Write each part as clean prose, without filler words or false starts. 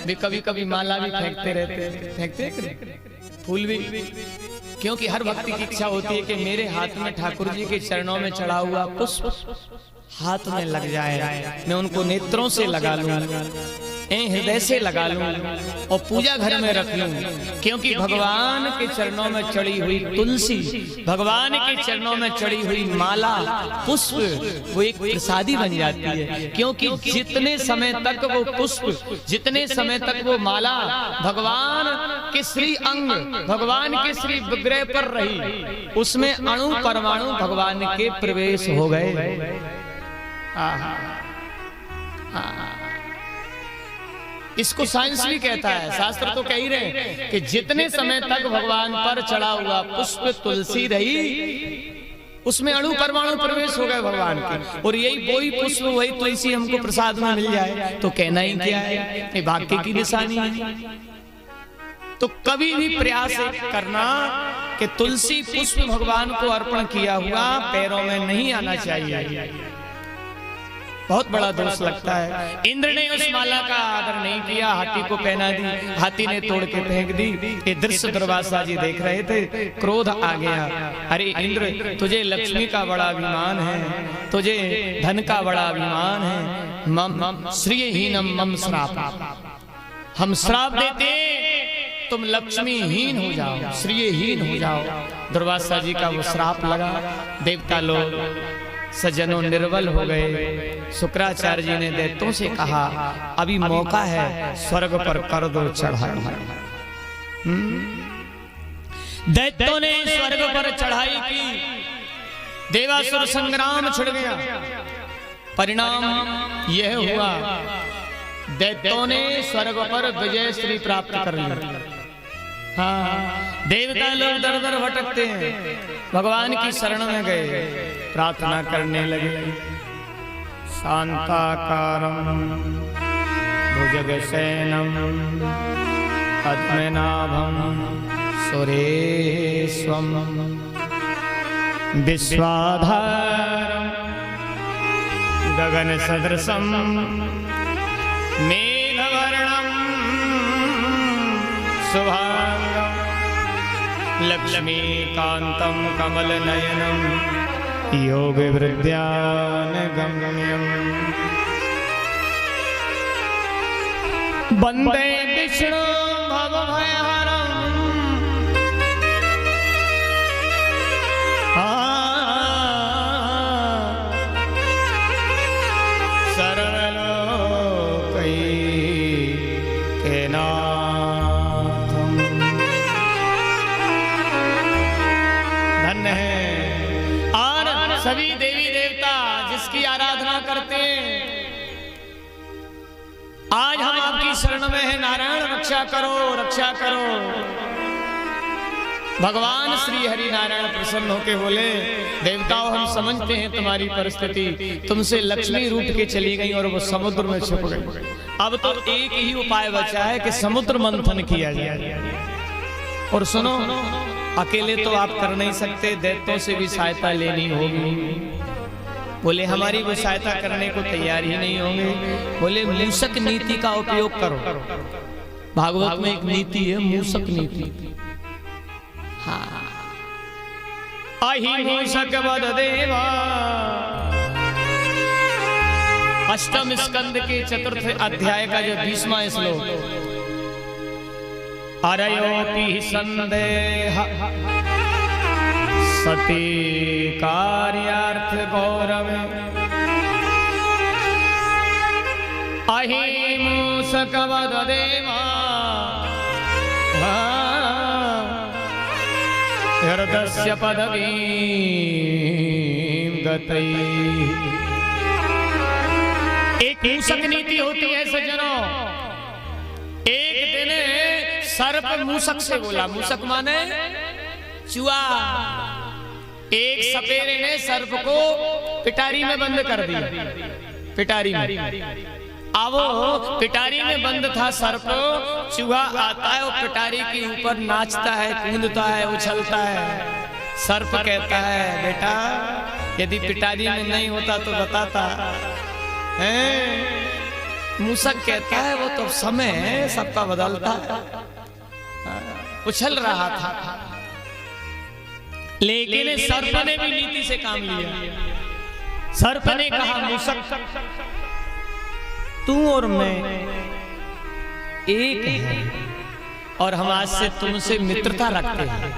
वे कभी कभी माला भी फेंकते रहते, फेंकते फूल भी, क्योंकि हर भक्ति की इच्छा होती है कि मेरे हाथ में ठाकुर जी के चरणों में चढ़ा हुआ पुष्प हाथ में लग जाए, मैं उनको नेत्रों से लगा लूं, हृदय से लगा लूं और पूजा घर में रख लूं, क्योंकि भगवान के चरणों में चढ़ी हुई तुलसी, भगवान के चरणों में चढ़ी हुई माला, पुष्प, वो एक प्रसादी बन जाती है। क्योंकि जितने समय तक वो पुष्प, जितने समय तक वो माला भगवान के श्री अंग, भगवान के श्री विग्रह पर रही, उसमें अणु परमाणु भगवान के प्रवेश हो गए। इसको साइंस भी कहता है, शास्त्र तो कह ही रहे कि जितने समय तक भगवान पर चढ़ा हुआ पुष्प तुलसी रही, उसमें अणु परमाणु प्रवेश हो गए भगवान के। और यही वही पुष्प, वही तुलसी हमको प्रसाद में मिल जाए तो कहना ही क्या है, ये भाग्य की निशानी है। तो कभी भी प्रयास करना कि तुलसी पुष्प भगवान को अर्पण किया हुआ पैरों में नहीं आना चाहिए, बहुत बड़ा दोष लगता है। इंद्र ने उस माला का आदर नहीं किया, हाथी को पहना दी, हाथी ने तोड़ के फेंक दी। ये दृश्य दुर्वासा जी देख रहे थे, क्रोध आ गया। अरे इंद्र, तुझे लक्ष्मी का बड़ा अभिमान है, तुझे धन का बड़ा अभिमान है, मम श्रीहीनम मम श्राप, हम श्राप देते तुम लक्ष्मीहीन हो जाओ, श्रीहीन हो जाओ। दुर्वासा जी का वो श्राप लगा, देवता लोग सज्जनों निर्बल हो गए। शुक्राचार्य जी ने दैत्यों से कहा, अभी मौका है, स्वर्ग पर कर दो चढ़ाई। दैत्यों ने स्वर्ग पर चढ़ाई की, देवासुर संग्राम छिड़ गया। परिणाम यह हुआ, दैत्यों ने स्वर्ग पर विजय श्री प्राप्त कर ली। हाँ, देवता लोग दर दर भटकते हैं, भगवान की शरण में गए, प्रार्थना करने लगे। शांताकारं भुजगशयनं पद्मनाभं सुरेशं विश्वाधारं गगनसदृशं मेघवर्णं शुभांगं लक्ष्मीकान्तं कमलनयनं योगवृद्ध्यानगम्यं वन्दे विष्णु भवभयहरं सर्वलोकैकनाथं। धन्य है और सभी देवी देवता जिसकी आराधना करते हैं, आज हम आपकी शरण में हैं। नारायण रक्षा करो, रक्षा करो। भगवान श्री हरि नारायण प्रसन्न होके बोले, देवताओं हम समझते हैं तुम्हारी परिस्थिति, तुमसे लक्ष्मी रूठ के चली गई और वो समुद्र में छुप गई। अब तो एक ही उपाय बचा है कि समुद्र मंथन किया जाए। और सुनो, अकेले तो आप कर नहीं सकते, दैत्यों से भी सहायता लेनी होगी। बोले हमारी वो सहायता करने को तैयार ही नहीं होंगे। बोले मूसक नीति का उपयोग करो। भागवत में एक नीति है, मूसक नीति। हाँ, अहि मूसक वध देवा, अष्टम स्कंद के चतुर्थ अध्याय का जो 20वां श्लोक। अरयोपि संदेह सती कार्यार्थ गौरव, अहि मूसक वध देवा हृदस्य पदवीं गतई। एक मूसक नीति होती है सज्जनों। एक दिन सर्प मूसक से बोला, मूसक माने चूहा। एक सपेरे ने सर्प को पिटारी में बंद कर दिया, पिटारी में। अब पिटारी में बंद था सर्प, चूहा आता है और पिटारी के ऊपर नाचता है, कूदता है, उछलता है। सर्प कहता है, बेटा यदि पिटारी में नहीं होता तो बताता है। मूसक कहता है वो तो समय है, सबका बदलता है। उछल रहा था, लेकिन सर्प ने भी नीति से काम लिया। सर्प ने कहा मूसक तू और मैं एक हैं और हम आज से तुमसे मित्रता रखते हैं।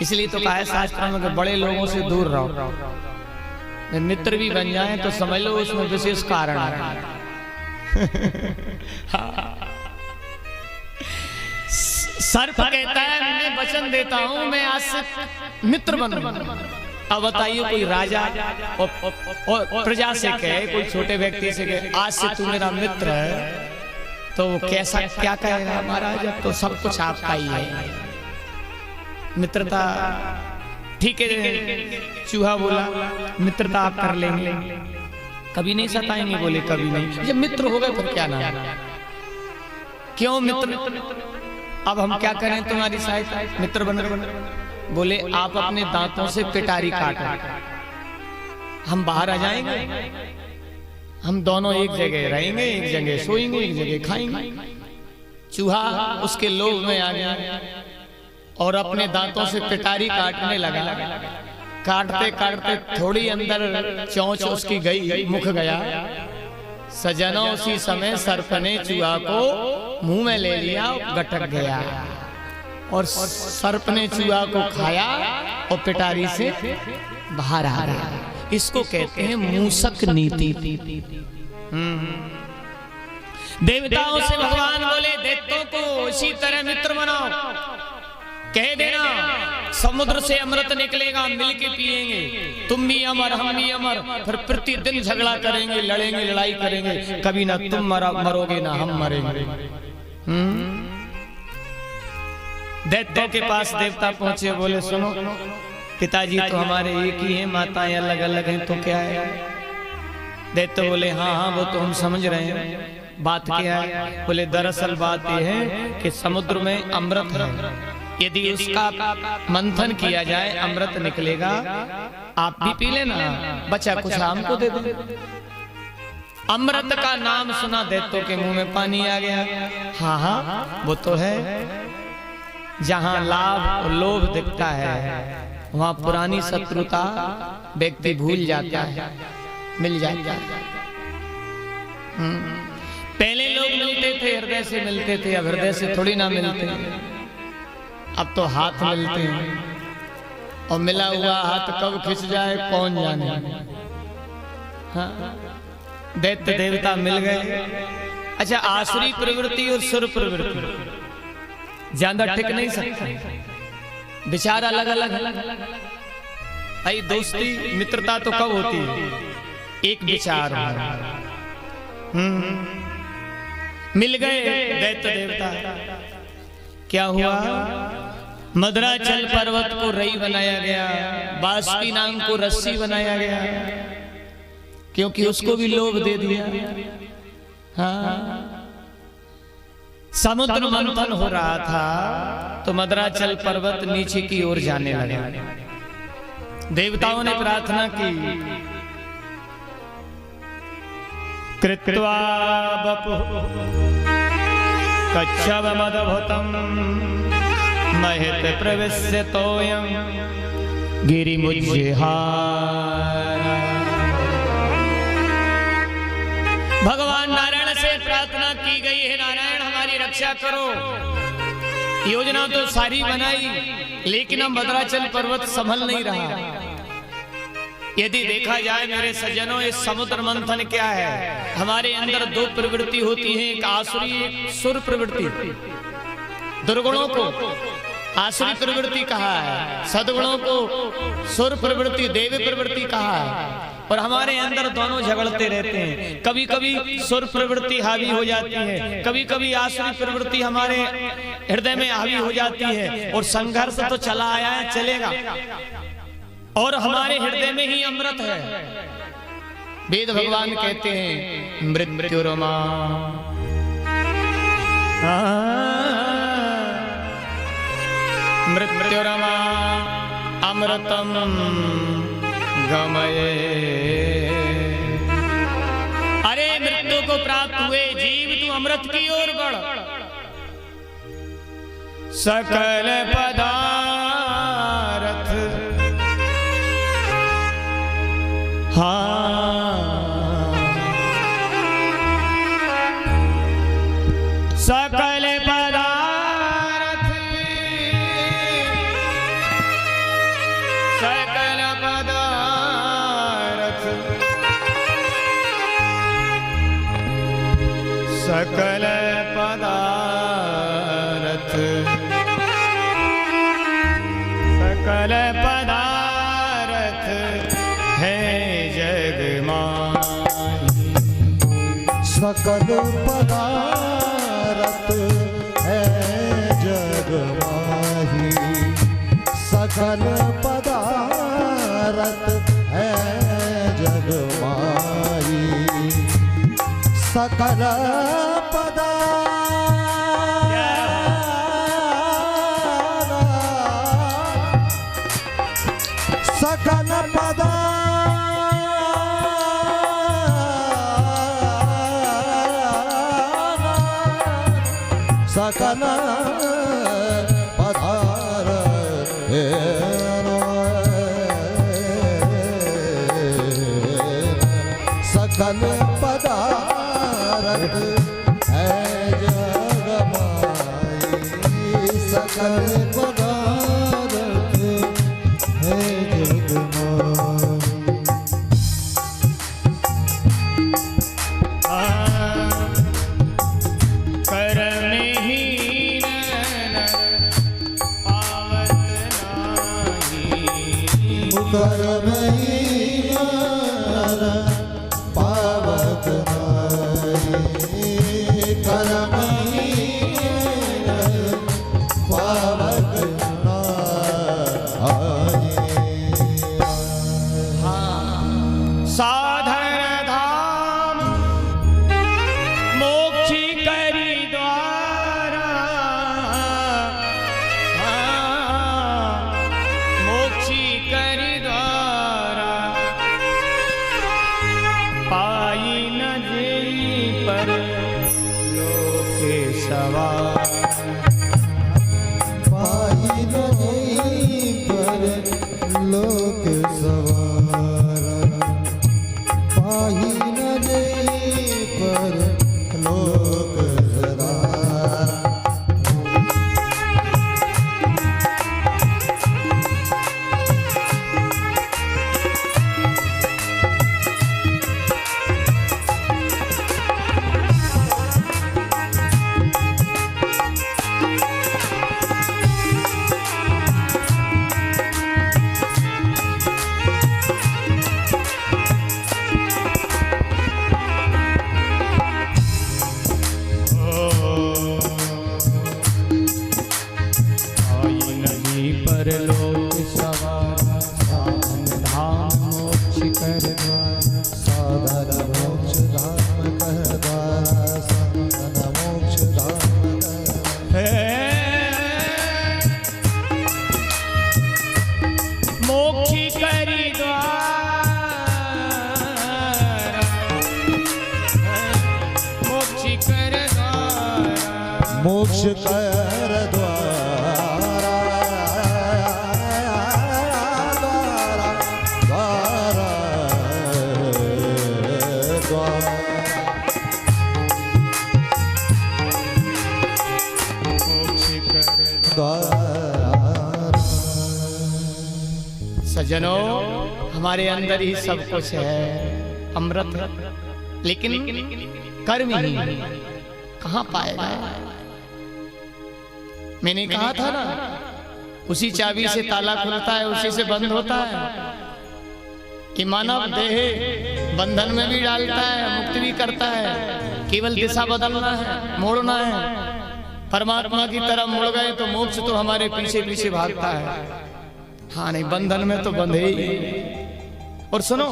इसलिए तो कहा है शास्त्रों में कि बड़े लोगों से दूर रहो। मित्र भी बन जाए तो समझ लो उसमें विशेष कारण है। सर्प कहता है मैं वचन देता हूं मैं आज से मित्र बनूंगा। अब बताइए कोई राजा और प्रजा से कहे, कोई छोटे व्यक्ति से कहे आज से तू मेरा मित्र है, तो वो कैसा क्या कहेगा महाराज? अब तो सब कुछ आपका ही है। मित्रता ठीक है। चूहा बोला मित्रता आप कर लेंगे, कभी नहीं सताएंगे। बोले कभी नहीं। जब मित्र हो गए फिर क्या ना, क्यों मित्र? अब हम क्या करें तुम्हारी सहायता, मित्र बन रहे। बोले आप अपने दांतों से पिटारी काटो, हम बाहर आ जाएंगे, हम दोनों एक जगह रहेंगे, एक जगह सोएंगे, एक जगह खाएंगे। चूहा उसके लोभ में आ गया और अपने दांतों से पिटारी काटने लगा। काटते काटते थोड़ी अंदर चोंच उसकी गई, मुख गया। सजनों उसी समय सर्प ने चूहा को मुंह में ले लिया, गटक गया और सर्प ने चूहा को खाया और पिटारी से बाहर आ गया। इसको कहते हैं मूसक नीति। देवताओं से भगवान बोले दैत्यों को इसी तरह मित्र बनाओ, कह देना समुद्र से अमृत निकलेगा, मिलके पिएंगे, तुम भी अमर हम भी अमर। फिर प्रतिदिन झगड़ा करेंगे, लड़ेंगे, लड़ाई करेंगे, कभी ना तुम मरोगे ना हम मरेंगे। दैत्यों के पास देवता पहुंचे, बोले सुनो पिताजी तो हमारे एक ही हैं, माताएं अलग अलग हैं, तो क्या है? दैत्य बोले हाँ हाँ वो तो हम समझ रहे हैं, बात क्या है? बोले दरअसल बात यह है कि समुद्र में अमृत है, यदि उसका मंथन किया जाए अमृत निकलेगा, आप भी पी लेना, बचा कुछ हमको दे दो। अमृत का नाम सुना दैत्यों के मुंह में पानी आ गया। हाँ हाँ वो तो है, जहां लाभ और लोभ दिखता है वहां पुरानी शत्रुता व्यक्ति भूल जाता है, मिल जाता है। पहले लोग मिलते थे हृदय से मिलते थे, अब हृदय से थोड़ी ना मिलते, अब तो हाथ मिलते हैं और मिला हुआ हाथ कब खिंच जाए कौन जाने। हाँ दैत्य देवता मिल गए। अच्छा आसुरी प्रवृत्ति और सुर प्रवृत्ति ज्यादा टिक नहीं सकते, विचार अलग अलग है। भाई दोस्ती मित्रता तो कब होती है? एक विचार मिल गए दैत्य देवता, क्या हुआ? मद्राचल पर्वत को रई बनाया गया, बाष्पी नाम को रस्सी बनाया गया, क्योंकि उसको भी लोभ दे दिया। हाँ समुद्र मंथन हो रहा था तो मद्राचल पर्वत नीचे की ओर जाने लगा। देवताओं ने प्रार्थना की, कृत्वा बपु कच्छवमदभूतं महित प्रविश्य तोयं गिरिमुज्जिहार। भगवान नारायण से प्रार्थना की गई है, नारायण हमारी रक्षा करो। योजना तो सारी बनाई लेकिन अब भद्राचल पर्वत संभल नहीं रहा। यदि देखा जाए मेरे सज्जनों, इस समुद्र मंथन क्या है? हमारे अंदर दो प्रवृत्ति होती है, एक आसुरी एक सुर प्रवृत्ति। दुर्गुणों को आसुरी प्रवृत्ति कहा है, सद्गुणों को सुर प्रवृत्ति देवी प्रवृत्ति कहा है। और हमारे अंदर दोनों झगड़ते रहते हैं, कभी कभी सुर प्रवृत्ति हावी हो जाती है, कभी कभी आसुरी प्रवृत्ति हमारे हृदय में हावी हो जाती है। और संघर्ष तो चला आया है, चलेगा, और हमारे हृदय में ही अमृत है। वेद भगवान कहते हैं मृत्युरमा मृत्युरमा अमृतम गमये। अरे मृत्यु को हुए जीव तू अमृत की ओर बढ़। सकल पदार्थ सकल पदार्थ सकल पदार्थ सकल पदार्थ सकल पदार्थ है जग माही। सकल पदार्थ है जग माही। सकल पदार्थ है जग माही। सकल सकल सकल पदार्थ सकल पदार्थ है जग माही। सकल पदार्थ है जग पावक नारी। कर्म पावक नारी। साधन धाम मोक्षी करी द्वारा। मोक्षी करी द्वारा पाई न जेई पर लोके सवार। पाई न जेई पर लोक सवार। पाई न जेई पर लोक सवार। लोक सवार साधन धाम मोक्ष कर द्वार। साधन मोक्ष धाम कर द्वार। साधन मोक्ष धाम मोक्षी करी द्वार। मोक्षी कर द्वार। मोक्ष कर द्वारा। सज्जनों, हमारे अंदर ही सब कुछ है, अमृत, लेकिन कर्म ही कहाँ पाएगा। मैंने कहा था ना, उसी चाबी से ताला खुलता है, उसी से बंद होता है। कि मानव देह बंधन में भी डालता है, मुक्त भी करता है। केवल दिशा बदलना है, मोड़ना है। परमात्मा की तरफ मुड़ गए तो मोक्ष तो हमारे पीछे पीछे भागता है। हाँ नहीं, बंधन में तो बंधे ही। और सुनो,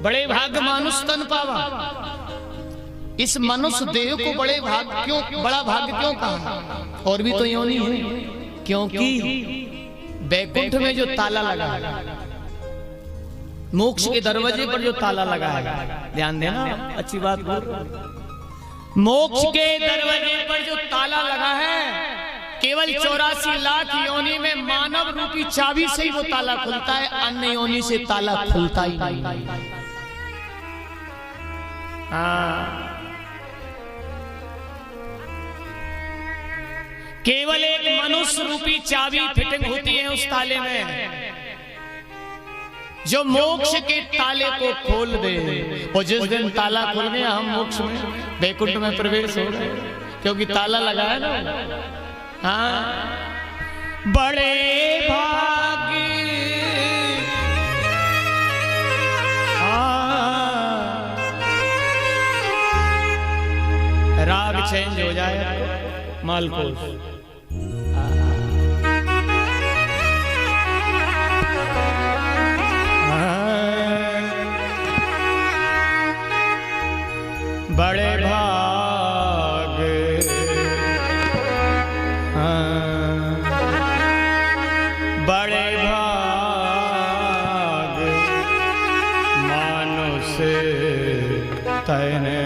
बड़े भाग मानुष तन पावा। इस मनुष्य देह को बड़ा भाग क्यों कहा? और भी तो योनि है, क्योंकि बैकुंठ में जो ताला लगा मोक्ष के दरवाजे पर जो ताला लगा है, ध्यान देना, अच्छी बात बोल रहा हूं। मोक्ष के दरवाजे पर जो ताला लगा है, केवल 84 लाख योनि में मानव रूपी चाबी से ही वो ताला खुलता है, अन्य योनि से ताला खुलता ही नहीं। केवल एक मनुष्य रूपी चाबी फिटिंग होती है उस ताले में, जो मोक्ष के ताले को खोल दे। और जिस दिन ताला खुल गया, हम मोक्ष में, वैकुंठ में प्रवेश हो गए, क्योंकि ताला लगा है ना। हाँ, बड़े भाग्य, राग चेंज हो जाए मालकोस। बड़े भाग, बड़े भाग मानुष तैने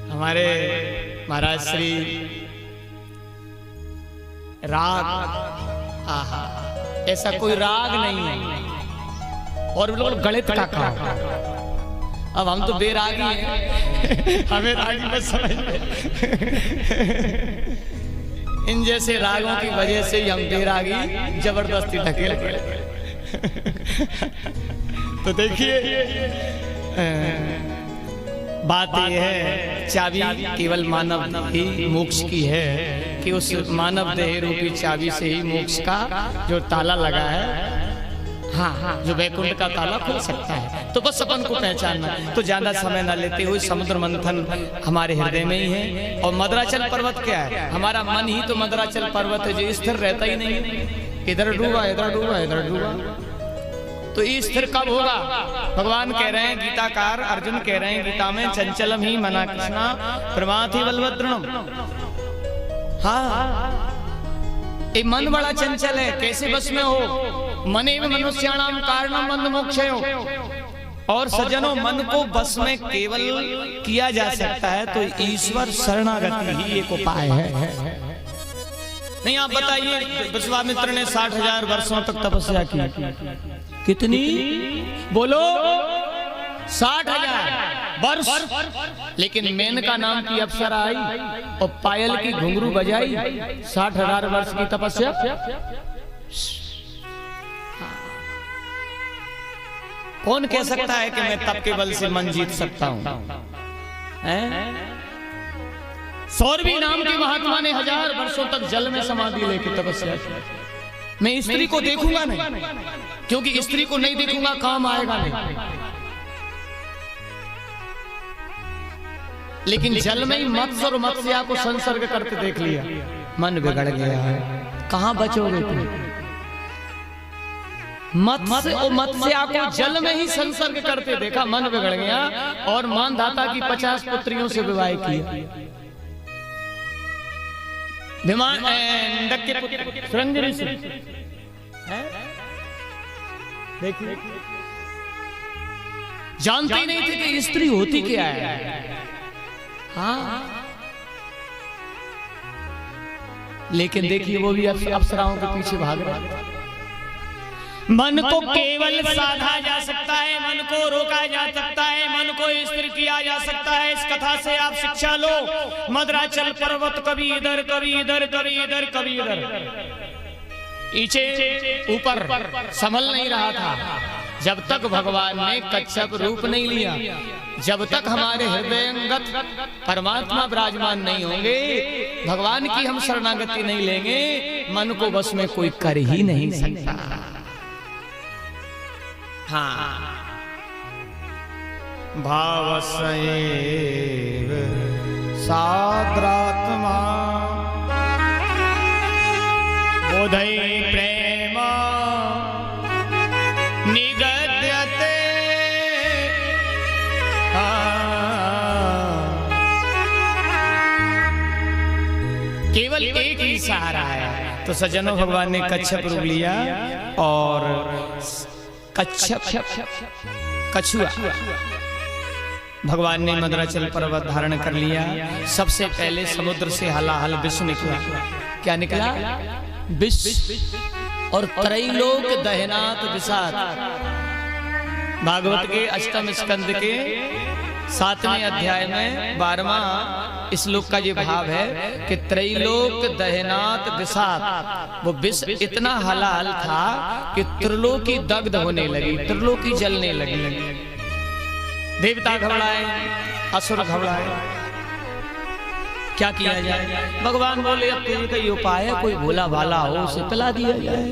हमारे महाराज श्री राग, आहा, ऐसा कोई राग नहीं है। और लोग गणित का काम, अब हम तो बेरागी हैं, हमें रागी में समझ में। इन जैसे रागों की वजह से ही हम बेरागी जबरदस्ती ढकेल पड़े। तो देखिए, बात यह है, चाबी केवल मानव ही मोक्ष की है कि उस मानव देह रूपी चाबी से ही मोक्ष का जो ताला लगा है, हाँ, जो वैकुंठ का ताला खुल सकता है। तो बस अपन को पहचानना। तो ज्यादा समय न लेते हुए समुद्र मंथन हमारे हृदय में ही है। और मद्राचल पर्वत क्या है? हमारा मन ही तो मद्राचल पर्वत है, जो स्थिर रहता ही नहीं, इधर डूबा इधर डूबा इधर डूबा। तो ये स्थिर कब होगा? भगवान कह रहे हैं, गीताकार अर्जुन कह रहे हैं गीता में, चंचलम ही मना कृष्णा प्रमाथि बलवद्रणम। हाँ, ये मन बड़ा चंचल है, कैसे बस में हो? मने में मनुष्याणाम कारणम बंध मोक्षयो। और सज्जनों, मन को बस में केवल किया जा सकता है तो ईश्वर शरणागति ही एक उपाय है। नहीं, आप बताइए, विश्वामित्र ने 60,000 वर्षों तक तपस्या की, कितनी? बोलो, 60,000 वर्ष। लेकिन मेनका नाम की अप्सरा आई और पायल की घुंघरू बजाई, 60,000 वर्ष की तपस्या। कौन कह सकता है कि मैं तप के बल से मन जीत सकता हूं? सौरवी नाम के महात्मा ने 1000 वर्षों तक जल में समाधि लेकर तपस्या की। मैं स्त्री को देखूंगा नहीं, क्योंकि स्त्री को नहीं देखूंगा काम आएगा नहीं। लेकिन जल में ही मत्स्य और मत्स्या को संसर्ग करते देख लिया, मन बिगड़ गया है। कहां बचोगे तुम? मत्स्य और मत्स्या को जल में ही संसर्ग करते देखा, मन बिगड़ गया और मानधाता की 50 पुत्रियों से विवाह किया। के पुत्र सुरंजनी से देखिए, जानते ही नहीं थे कि स्त्री होती क्या है। हाँ, लेकिन देखिए वो भी अप्सराओं के पीछे भाग रहा है। मन को केवल साधा जा सकता है, मन को रोका जा सकता है, मन को स्थिर किया जा सकता है। इस कथा से आप शिक्षा लो। मद्राचल पर्वत कभी इधर कभी इधर कभी इधर कभी इधर, नीचे ऊपर संभल नहीं रहा था जब तक भगवान ने कच्छप रूप नहीं लिया। जब तक हमारे हृदयंगत परमात्मा विराजमान नहीं होंगे, भगवान की हम शरणागति नहीं लेंगे, मन को बस में कोई कर ही नहीं सकता। हाँ, भावसैव साद्रात्मा बोधै प्रेम निगद्यते। केवल एक ही सहारा है। तो सज्जनों, भगवान ने कच्छप रूप लिया और कछुआ भगवान ने मद्राचल पर्वत धारण कर लिया। सबसे पहले समुद्र से हलाहल विष निकला। क्या निकला? विष। और त्रैलोक दहनात विषाद। भागवत के अष्टम स्कंद के 7वें अध्याय में 12वां श्लोक का ये भाव है कि त्रैलोक दहनात विषाद। वो विष इतना हलाहल था कि त्रिलोकी दग्ध होने लगी, त्रिलोकी जलने लगी। देवता घबराए, असुर घबराए, क्या किया जाए? भगवान बोले अब तेरे का ये उपाय है, कोई भोला भाला हो उसे पिला दिया जाए।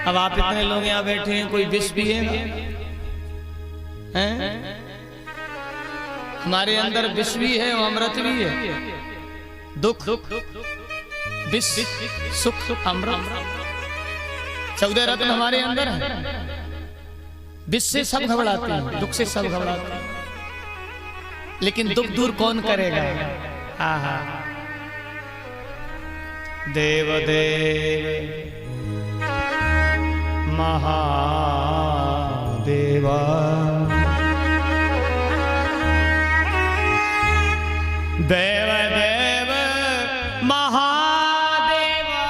अब आप इतने लोग यहाँ बैठे हैं, कोई विष पिएगा? हमारे अंदर विष भी है और अमृत भी है। दुख विष, सुख अमृत, 14 रत्न हमारे अंदर है। विष से सब घबराते हैं, दुख से सब घबराते हैं, लेकिन दुख दूर कौन करेगा? आहा, देव देव महादेवा देव देव महादेवा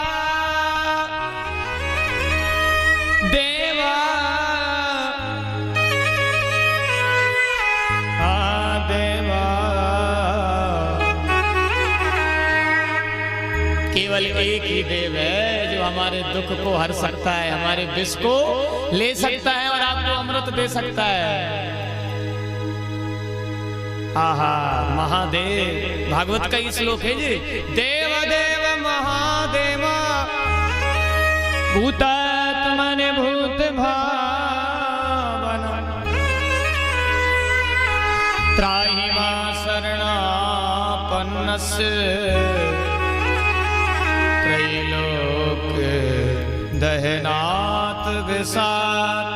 देवा देवा। केवल एक ही देव है जो हमारे दुख को हर सकता है, हमारे विष को ले सकता है और आपको अमृत दे सकता है। आहा, महादेव। भागवत का श्लोक है जी, देव देव महादेवा भूतात्मने भूत भावना त्राहि मां शरणापन्नस्य त्रैलोक दहनात् विषाद।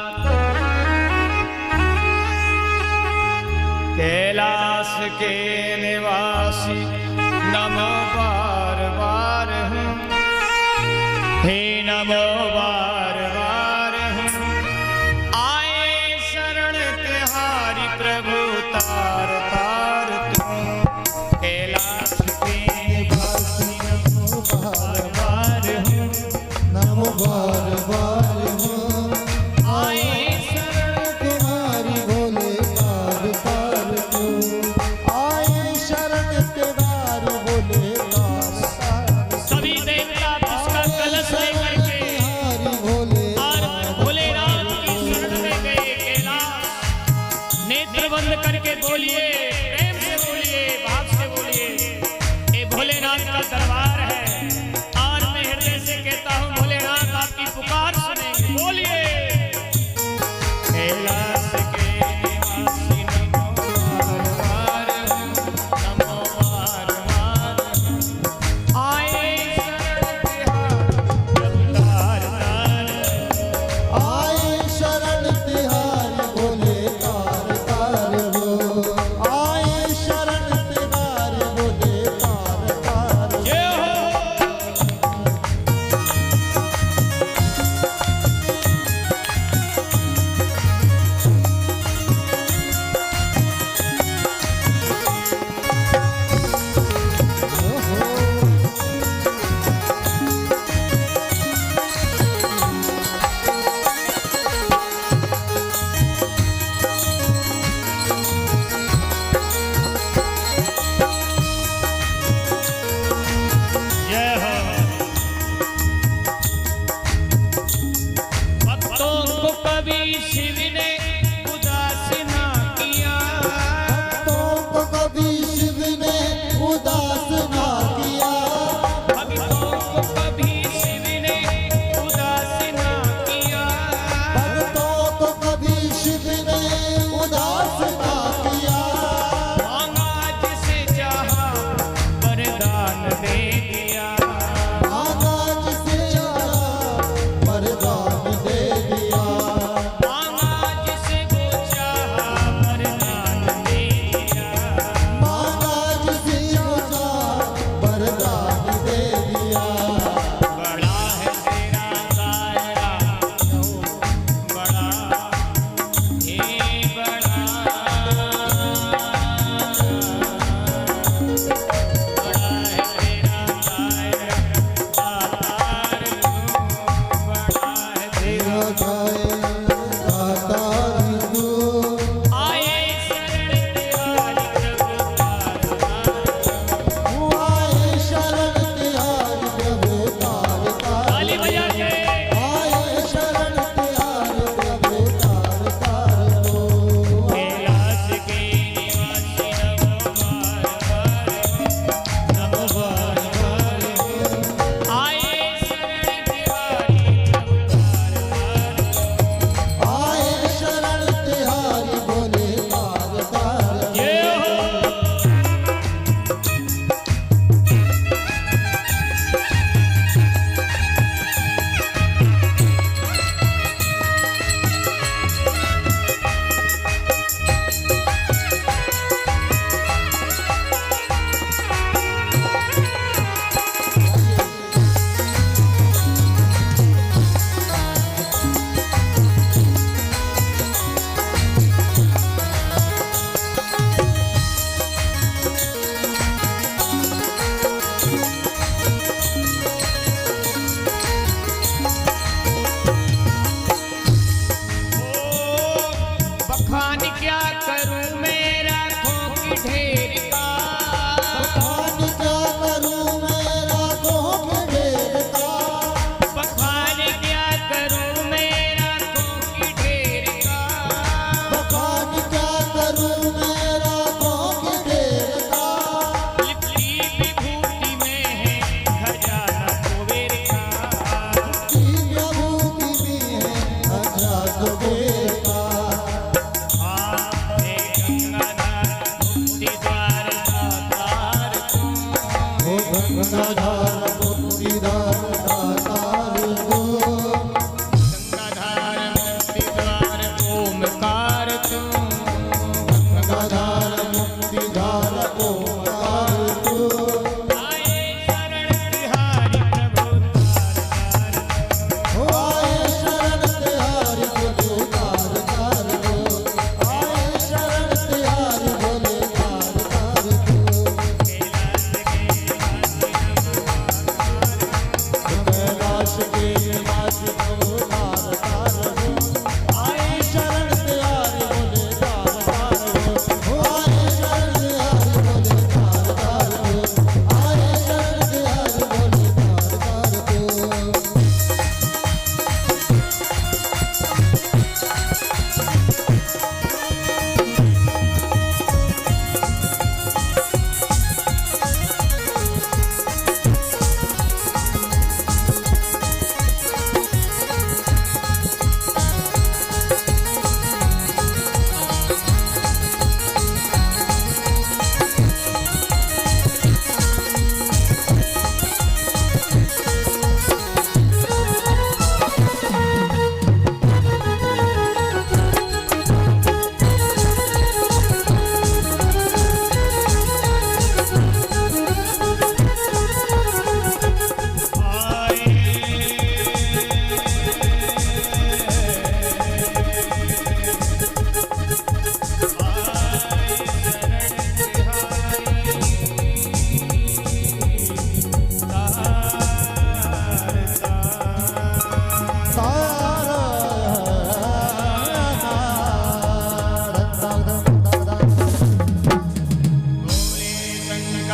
कैलाश के निवासी नमो बार बार हूँ, हे नमो बार बार हूँ। आए शरण तिहारी प्रभु तार तार तुम। कैलाश के निवासी नमो बार बार हूँ, नमो बार बार हूँ। आए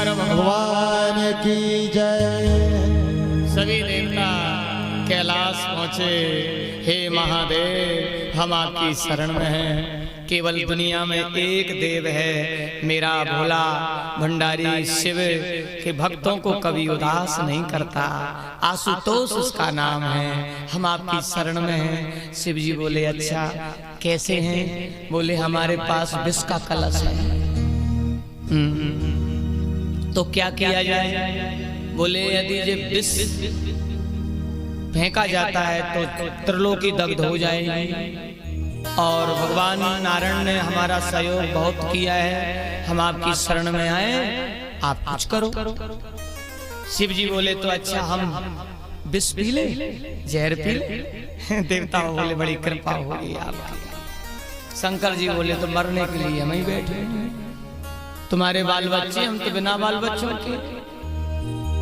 भगवान की जय। सभी देवता कैलाश पहुँचे। हे महादेव, हम आपकी शरण में हैं। केवल दुनिया में एक देव है, मेरा भोला भंडारी शिव के भक्तों को कभी उदास नहीं करता। आशुतोष उसका नाम है, हम आपकी शरण में हैं। शिव जी बोले अच्छा कैसे हैं? बोले हमारे पास विष का कलश है। तो क्या किया जाए? बोले यदि ये विष फेंका जाता है तो त्रिलोकी दग्ध हो जाएगी। और भगवान नारायण ने हमारा सहयोग बहुत किया है, हम आपकी शरण में आए, आप कुछ करो। शिव जी बोले तो अच्छा हम विष पी ले, जहर पी ले। देवता बोले बड़ी कृपा होगी आपकी। शंकर जी बोले तो मरने के लिए हम ही बैठे। तुम्हारे बाल बच्चे, हम तो बिना बाल बच्चों के।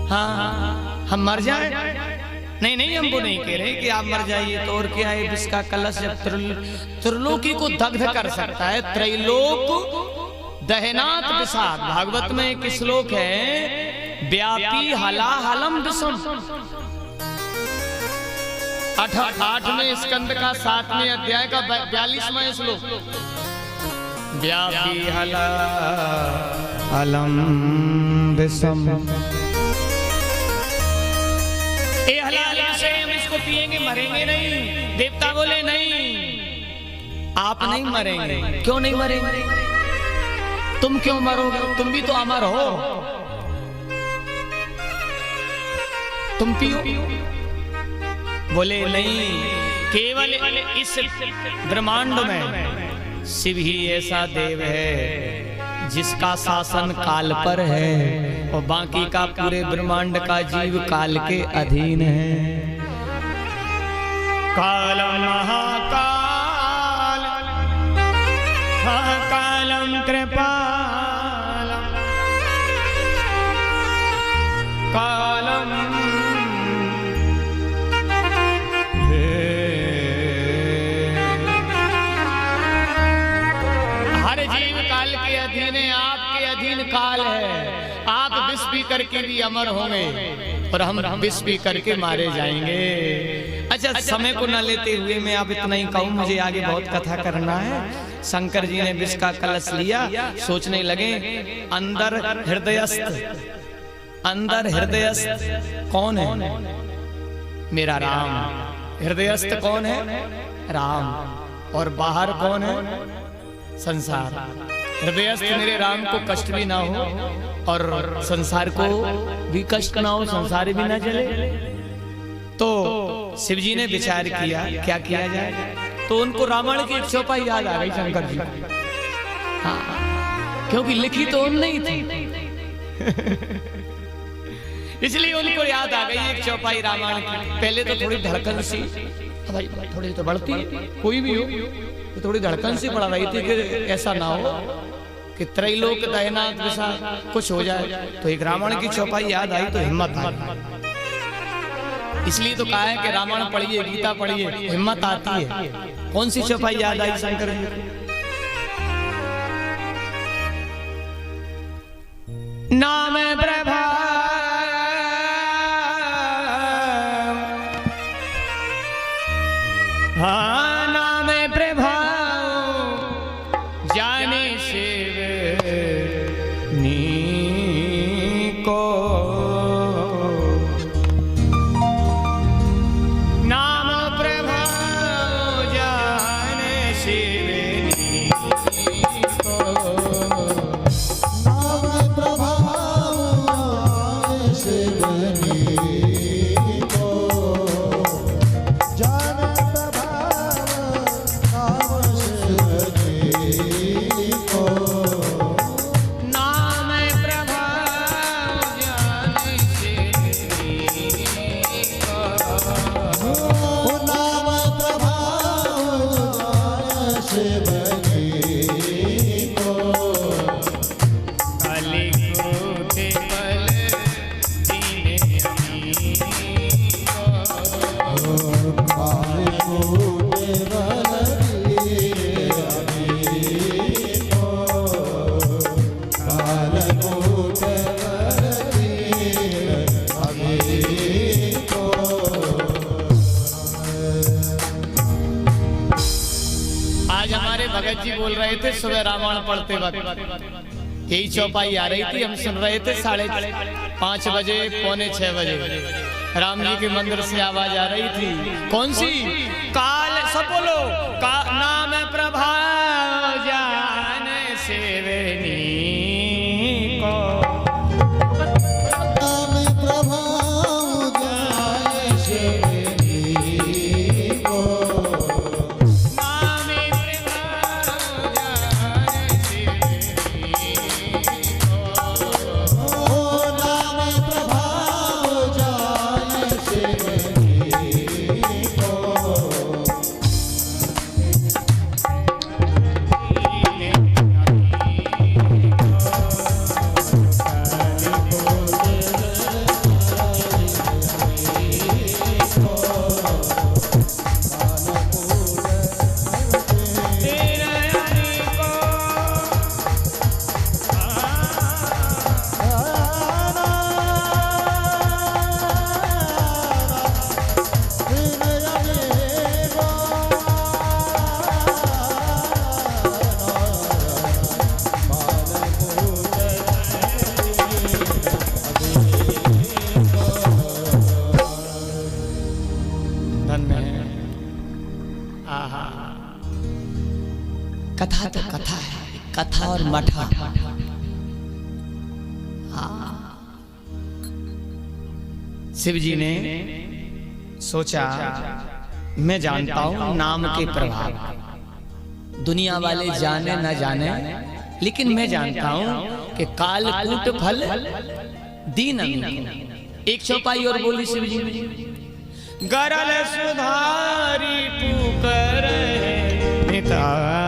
हाँ, हम मर जाए? नहीं नहीं, हम वो नहीं कह रहे कि आप मर जाइए। तो और क्या है, विष का कलश जब त्रिलोकी को दग्ध कर सकता है, त्रैलोक दहनात विषाद। भागवत में एक श्लोक है, व्यापी हलाहलम विषम। 8वें स्कंद का 7वें अध्याय का 42वां श्लोक। व्यापी हलाहलम विषम। ए हलाल से हम इसको पिएंगे, मरेंगे नहीं। देवता बोले नहीं, आप नहीं मरेंगे। क्यों नहीं मरेंगे? तुम क्यों मरोगे? तुम भी तो अमर हो, तुम पियो। बोले नहीं, केवल इस ब्रह्मांड में शिव ही ऐसा देव है जिसका शासन काल पर है, और बाकी का पूरे ब्रह्मांड का जीव काल के अधीन है। कालम महाकाल, कालम कृपालम, कालम हर जीव काल के अधीन है, आपके अधीन काल है। आप विष पी करके भी अमर होंगे और हम विष पी करके मारे जाएंगे। अच्छा, समय को न लेते हुए मैं आप इतना ही कहूँ, मुझे आगे बहुत कथा करना है। शंकर जी ने विष का कलश लिया, सोचने लगे अंदर हृदयस्थ, अंदर हृदयस्थ कौन है? मेरा राम। हृदयस्थ कौन है? राम। और बाहर कौन है? संसार। हृदयस्थ मेरे राम को कष्ट भी ना हो और संसार को भी कष्ट ना हो, संसार भी ना जले। तो शिवजी ने विचार किया क्या किया जाए। तो उनको रामायण की एक चौपाई याद आ गई शंकर जी। हाँ, क्योंकि लिखी तो उन नहीं थी इसलिए उनको याद आ गई एक चौपाई रामायण की। पहले तो थोड़ी धड़कन सी, भाई थोड़ी तो बढ़ती, कोई भी हो तो थोड़ी धड़कन सी बढ़ रही थी कि ऐसा ना हो कि त्रैलोक दहनात विषाद कुछ हो जाए। तो एक रामायण की चौपाई याद आई तो हिम्मत आई। इसलिए तो कहा है कि रामायण पढ़िए, गीता पढ़िए, हिम्मत आती है। कौन सी चौपाई याद आई शंकर जी को? नाम प्रभा हाँ, नाम प्रभाव जाने शिव नी को। नाम प्रभाव जाने शिव नी को। नाम प्रभाव जाने शिव नी को। जाने भगत जी बोल रहे थे सुबह रामायण पढ़ते वक्त यही चौपाई आ रही थी, हम सुन रहे थे 5:30 बजे, 5:45 बजे राम जी के मंदिर से आवाज आ रही थी। कौन सी? काल, सब बोलो, नाम प्रभाव जाने सेवनी को। नाम प्रभाव जाने सेवनी को। कथा तो कथा है, कथा और मठा। शिव जी ने सोचा मैं जानता हूं नाम के प्रभाव, दुनिया वाले जाने न जाने, लेकिन मैं जानता हूं कि कालकूट फल दीन। एक चौपाई और बोली शिव जी ने, गरल सुधारी पुकर निताय